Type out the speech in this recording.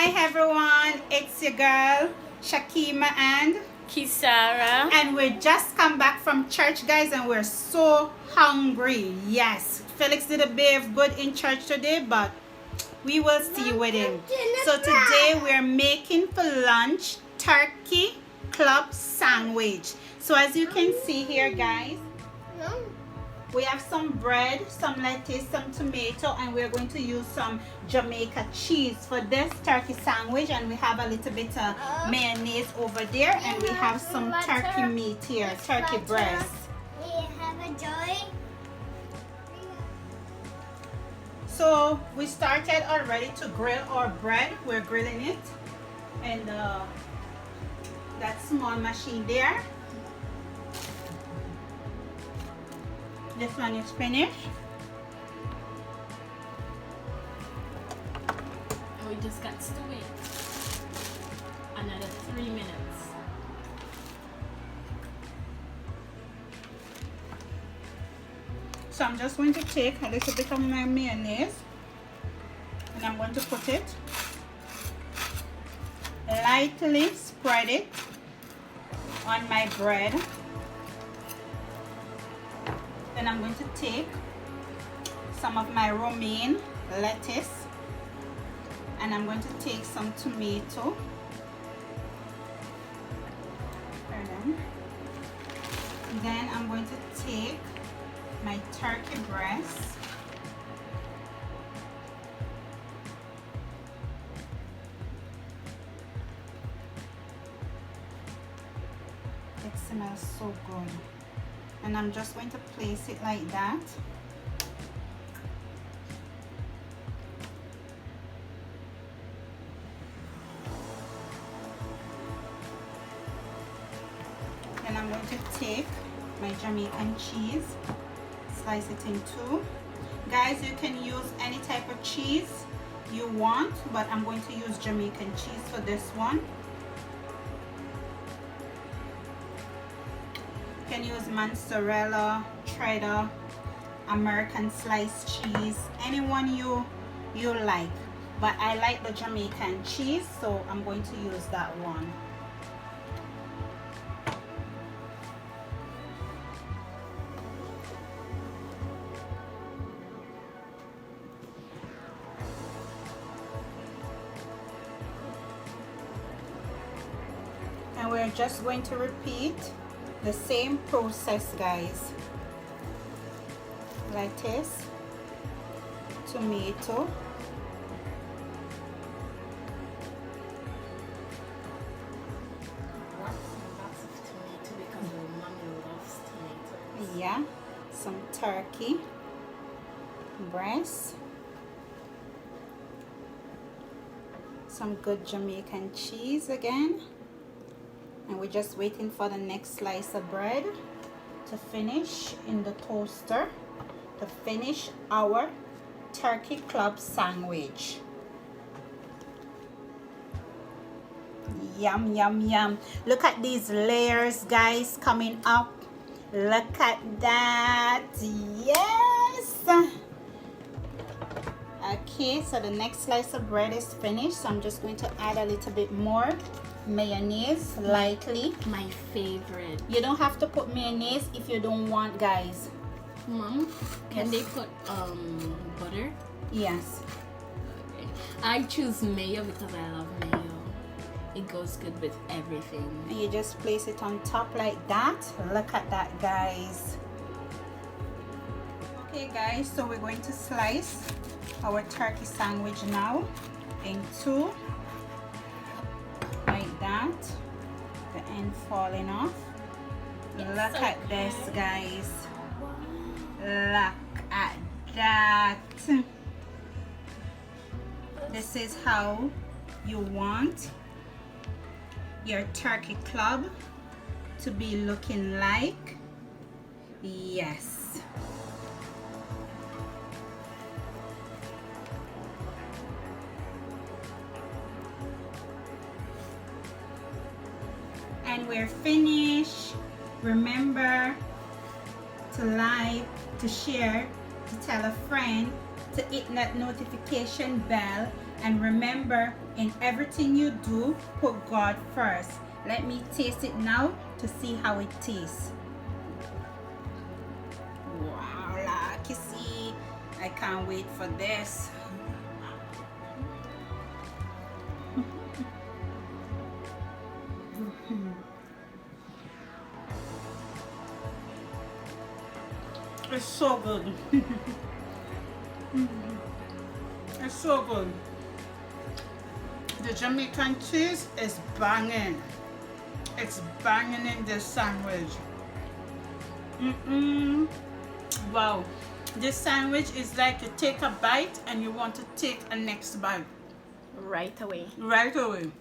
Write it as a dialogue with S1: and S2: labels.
S1: Hi everyone, it's your girl Shakima and
S2: Kisara.
S1: And we just come back from church, guys, and we're so hungry. Yes, Felix did a bit of good in church today, but we will see with him. So today we're making for lunch turkey club sandwich. So as you can see here, guys, we have some bread, some lettuce, some tomato, and we're going to use some Jamaica cheese for this turkey sandwich. And we have a little bit of mayonnaise over there, and we have some turkey meat here, turkey breast.
S3: We have a joy.
S1: So we started already to grill our bread. We're grilling it, and that small machine there. This one is finished.
S2: And we just got to wait another 3 minutes.
S1: So I'm just going to take a little bit of my mayonnaise and I'm going to put it, lightly spread it on my bread. Then I'm going to take some of my romaine lettuce and I'm going to take some tomato. Then I'm going to take my turkey breast. It smells so good. And I'm just going to place it like that. Then I'm going to take my Jamaican cheese, slice it in two. Guys, you can use any type of cheese you want, but I'm going to use Jamaican cheese for this one. You can use mozzarella, cheddar, American sliced cheese, anyone you like, but I like the Jamaican cheese, so I'm going to use that one. And we're just going to repeat the same process, guys. Lettuce, tomato,
S2: Lots of tomato because your mommy loves tomatoes.
S1: yeah, some turkey breast, some good Jamaican cheese again, and we're just waiting for the next slice of bread to finish in the toaster to finish our turkey club sandwich. Yum, yum, yum. Look at these layers, guys, coming up. Look at that. Yes. Okay, so the next slice of bread is finished, so I'm just going to add a little bit more mayonnaise lightly.
S2: My favorite.
S1: You don't have to put mayonnaise if you don't want, guys.
S2: Mom, can
S1: Yes.
S2: they put butter?
S1: Yes.
S2: Okay. I choose mayo because I love mayo. It goes good with everything.
S1: And you just place it on top like that. Look at that, guys. Okay, guys, so we're going to slice our turkey sandwich now in two, like that, the end falling off. Look at this, guys. Look at that. This is how you want your turkey club to be looking like. Yes. And we're finished. Remember to like, to share, to tell a friend, to hit that notification bell, and remember In everything you do, put God first. Let me taste it now to see how it tastes. Wow, like you see, I can't wait for this. It's so good. It's so good. The Jamaican cheese is banging. It's banging in this sandwich. Wow. This sandwich is like you take a bite and you want to take a next bite.
S2: Right away.
S1: Right away.